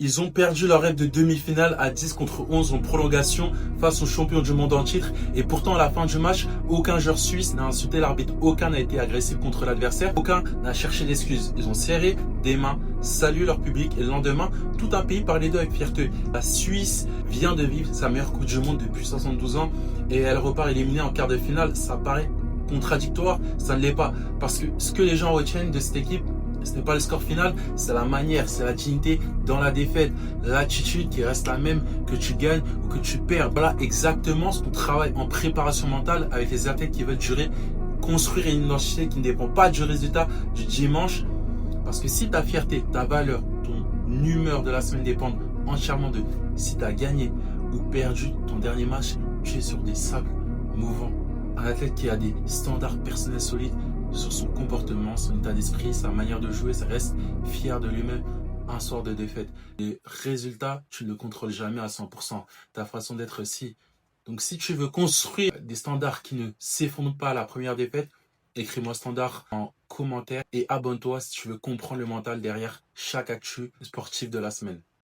Ils ont perdu leur rêve de demi-finale à 10 contre 11 en prolongation face aux champions du monde en titre. Et pourtant, à la fin du match, aucun joueur suisse n'a insulté l'arbitre. Aucun n'a été agressif contre l'adversaire. Aucun n'a cherché d'excuses. Ils ont serré des mains, salué leur public. Et le lendemain, tout un pays parlait d'eux avec fierté. La Suisse vient de vivre sa meilleure Coupe du Monde depuis 72 ans. Et elle repart éliminée en quart de finale. Ça paraît contradictoire. Ça ne l'est pas. Parce que ce que les gens retiennent de cette équipe, ce n'est pas le score final, c'est la manière, c'est la dignité dans la défaite, l'attitude qui reste la même que tu gagnes ou que tu perds. Voilà exactement ce qu'on travaille en préparation mentale avec les athlètes qui veulent construire une identité qui ne dépend pas du résultat du dimanche. Parce que si ta fierté, ta valeur, ton humeur de la semaine dépendent entièrement de si tu as gagné ou perdu ton dernier match, tu es sur des sables mouvants. Un athlète qui a des standards personnels solides sur son comportement, son état d'esprit, sa manière de jouer, ça reste fier de lui-même un soir de défaite. Les résultats, tu ne le contrôles jamais à 100%. Ta façon d'être aussi. Donc si tu veux construire des standards qui ne s'effondrent pas à la première défaite, écris-moi standard en commentaire et abonne-toi si tu veux comprendre le mental derrière chaque actu sportif de la semaine.